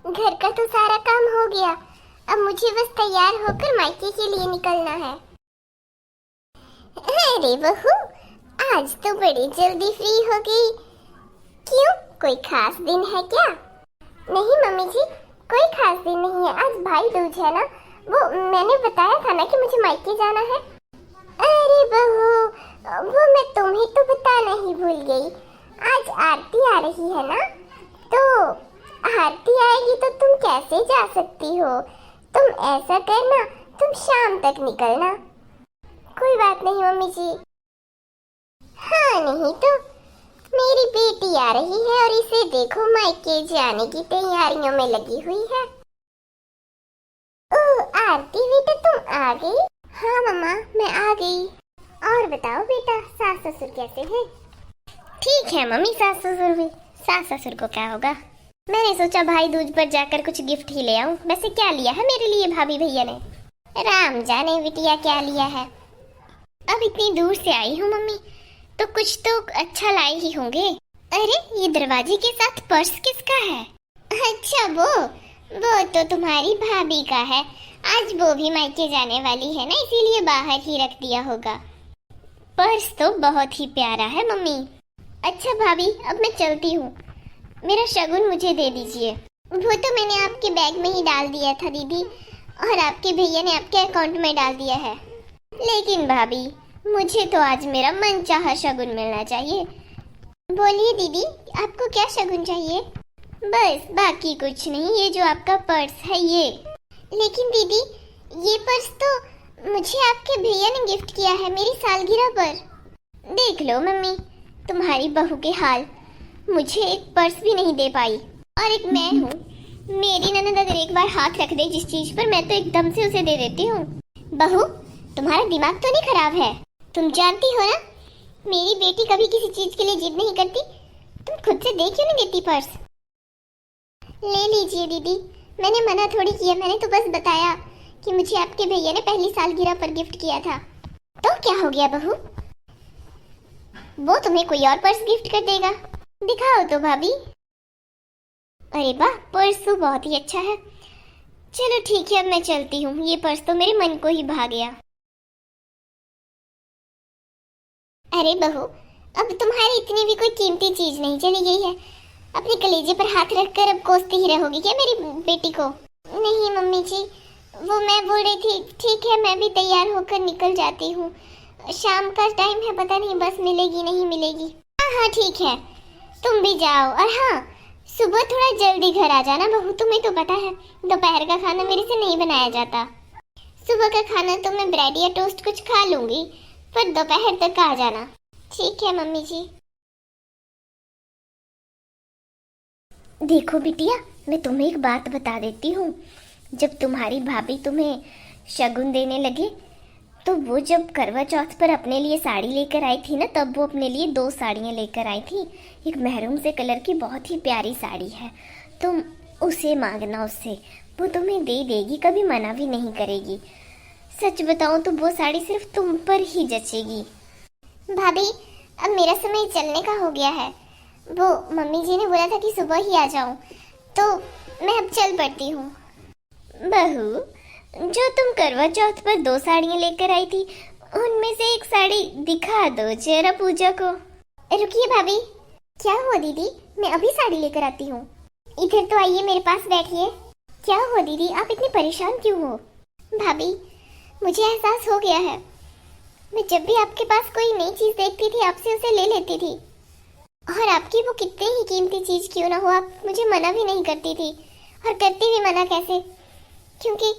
घर का तो सारा काम हो गया। अब मुझे बस तैयार होकर मायके के लिए निकलना है। अरे बहू, आज तो बड़ी जल्दी फ्री हो गई। क्यों, कोई खास दिन है क्या? नहीं मम्मी जी, कोई खास दिन नहीं है। आज भाई दूज है ना, वो मैंने बताया था ना कि मुझे मायके जाना है। अरे बहू, वो मैं तुम्हें तो बताना ही भूल गई। आज आरती आ रही है ना, तो आरती आएगी तो तुम कैसे जा सकती हो? तुम ऐसा करना, तुम शाम तक निकलना। कोई बात नहीं मम्मी जी। हाँ नहीं तो, मेरी बेटी आ रही है और इसे देखो मायके जाने की तैयारियों में लगी हुई है। ओह आरती बेटा, तुम आ गई? हाँ मम्मा, मैं आ गई। और बताओ बेटा, सास ससुर कैसे हैं? ठीक है मम्मी, सास ससुर भी। सास ससुर को क्या होगा। मैंने सोचा भाई दूज पर जाकर कुछ गिफ्ट ही ले आऊं। वैसे क्या लिया है मेरे लिए भाभी भैया ने? राम जाने बिटिया क्या लिया है। अब इतनी दूर से आई हूँ मम्मी, तो कुछ तो अच्छा लाए ही होंगे। अरे ये दरवाजे के साथ पर्स किसका है? अच्छा वो तो तुम्हारी भाभी का है। आज वो भी मायके जाने वाली है ना, इसीलिए बाहर ही रख दिया होगा। पर्स तो बहुत ही प्यारा है मम्मी। अच्छा भाभी, अब मैं चलती हूँ। मेरा शगुन मुझे दे दीजिए। वो तो मैंने आपके बैग में ही डाल दिया था दीदी, और आपके भैया ने आपके अकाउंट में डाल दिया है। लेकिन भाभी, मुझे तो आज मेरा मनचाहा शगुन मिलना चाहिए। बोलिए दीदी, आपको क्या शगुन चाहिए? बस बाकी कुछ नहीं, ये जो आपका पर्स है ये। लेकिन दीदी, ये पर्स तो मुझे आपके भैया ने गिफ्ट किया है मेरी सालगिरह पर। देख लो मम्मी, तुम्हारी बहू के हाल। मुझे एक पर्स भी नहीं दे पाई, और एक मैं हूँ। मेरी ननद अगर एक बार हाथ रख दे जिस चीज पर, मैं तो एकदम से उसे दे देती हूँ। बहू, तुम्हारा दिमाग तो नहीं खराब है? तुम जानती हो ना, मेरी बेटी कभी किसी चीज के लिए जिद नहीं करती। तुम खुद से दे क्यों नहीं देती पर्स? ले लीजिए दीदी, मैंने मना थोड़ी किया, मैंने तो बस बताया कि मुझे आपके भैया ने पहली सालगिरह पर गिफ्ट किया था। तो क्या हो गया बहू, वो तुम्हें कोई और पर्स गिफ्ट कर देगा। दिखाओ तो भाभी। अरे वाह, पर्स तो बहुत ही अच्छा है। चलो ठीक है, अब मैं चलती हूँ। ये पर्स तो मेरे मन को ही भा गया। अरे बहू, अब तुम्हारी इतनी भी कोई कीमती चीज नहीं चली गई है। अपने कलेजे पर हाथ रखकर अब कोसती ही रहोगी क्या मेरी बेटी को? नहीं मम्मी जी, वो मैं बोल रही थी, ठीक है मैं भी तैयार होकर निकल जाती हूँ। शाम का टाइम है, पता नहीं बस मिलेगी नहीं मिलेगी। हाँ हाँ ठीक है, तुम भी जाओ। और हाँ, सुबह थोड़ा जल्दी घर आ जाना बहू। तुम्हें तो पता है दोपहर का खाना मेरे से नहीं बनाया जाता। सुबह का खाना तो मैं ब्रेड या टोस्ट कुछ खा लूंगी, पर दोपहर तक आ जाना। ठीक है मम्मी जी। देखो बिटिया, मैं तुम्हें एक बात बता देती हूँ। जब तुम्हारी भाभी तुम्हें शगुन देने लगे, तो वो जब करवा चौथ पर अपने लिए साड़ी लेकर आई थी ना, तब वो अपने लिए 2 साड़ियाँ लेकर आई थी। एक महरून से कलर की बहुत ही प्यारी साड़ी है, तुम उसे मांगना उससे, वो तुम्हें दे देगी, कभी मना भी नहीं करेगी। सच बताऊँ तो वो साड़ी सिर्फ तुम पर ही जचेगी। भाभी, अब मेरा समय चलने का हो गया है। वो मम्मी जी ने बोला था कि सुबह ही आ जाऊं, तो मैं अब चल पड़ती हूँ। बहू, जो तुम करवा चौथ पर 2 साड़ियाँ लेकर आई थी, उनमें से एक साड़ी दिखा दो जरा पूजा को। रुकिए भाभी। क्या हुआ दीदी, मैं अभी साड़ी लेकर आती हूँ। इधर तो आइए, मेरे पास बैठिए। क्या हुआ दीदी, आप इतनी परेशान क्यों हो? भाभी, मुझे एहसास हो गया है, मैं जब भी आपके पास कोई नई चीज देखती थी, आपसे उसे ले लेती थी। और आपकी वो कितनी ही कीमती चीज क्यों ना हो, आप मुझे मना भी नहीं करती थी। और करती भी मना कैसे, क्योंकि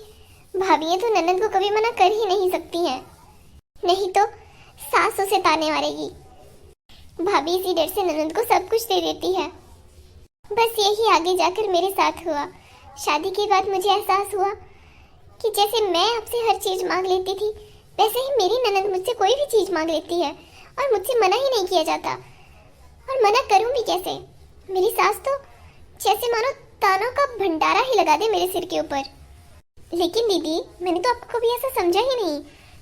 भाभियां तो ननद को कभी मना कर ही नहीं सकती हैं, नहीं तो सास उसे ताने मारेगी। भाभी इसी डर से ननद को सब कुछ दे देती है। बस यही आगे जाकर मेरे साथ हुआ। शादी के बाद मुझे एहसास हुआ कि जैसे मैं आपसे हर चीज मांग लेती थी, वैसे ही मेरी ननद मुझसे कोई भी चीज मांग लेती है, और मुझसे मना ही नहीं किया जाता। और मना करूं भी कैसे? मेरी सास तो जैसे मानो तानों का भंडारा ही लगा दे मेरे सिर के ऊपर। लेकिन दीदी, मैंने तो आपको कभी ऐसा समझा ही नहीं।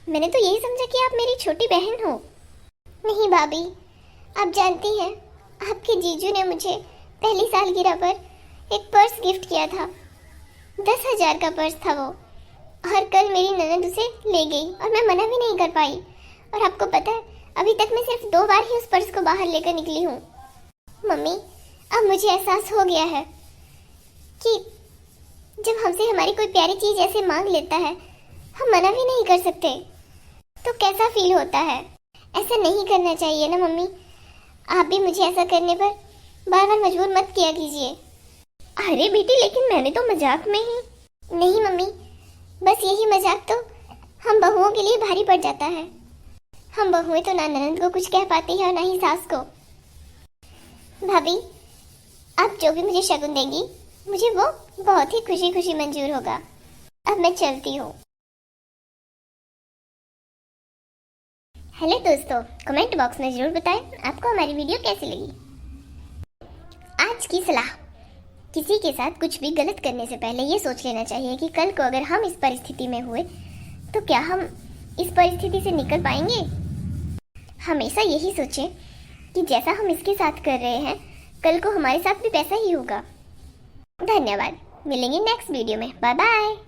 मैंने तो यही समझा कि आप मेरी छोटी बहन हो। नहीं भाभी, आप जानती हैं, आपके जीजू ने मुझे पहली सालगिरह पर एक पर्स गिफ्ट किया था। 10,000 का पर्स था वो, और कल मेरी ननद उसे ले गई और मैं मना भी नहीं कर पाई। और आपको पता है, अभी तक मैं सिर्फ 2 बार ही उस पर्स को बाहर लेकर निकली हूँ। मम्मी, अब मुझे एहसास हो गया है कि जब हमसे हमारी कोई प्यारी चीज ऐसे मांग लेता है, हम मना भी नहीं कर सकते, तो कैसा फील होता है। ऐसा नहीं करना चाहिए ना मम्मी। आप भी मुझे ऐसा करने पर बार बार मजबूर मत किया कीजिए। अरे बेटी, लेकिन मैंने तो मजाक में ही। नहीं मम्मी, बस यही मजाक तो हम बहुओं के लिए भारी पड़ जाता है। हम बहुएं तो ना ननद को कुछ कह पाती है और ना ही सास को। भाभी, आप जो भी मुझे शगुन देंगी, मुझे वो बहुत ही खुशी खुशी मंजूर होगा। अब मैं चलती हूँ। हेलो दोस्तों, कमेंट बॉक्स में जरूर बताएं आपको हमारी वीडियो कैसी लगी। आज की सलाह, किसी के साथ कुछ भी गलत करने से पहले ये सोच लेना चाहिए कि कल को अगर हम इस परिस्थिति में हुए तो क्या हम इस परिस्थिति से निकल पाएंगे। हमेशा यही सोचें कि जैसा हम इसके साथ कर रहे हैं, कल को हमारे साथ भी वैसा ही होगा। धन्यवाद। मिलेंगे नेक्स्ट वीडियो में। Bye bye.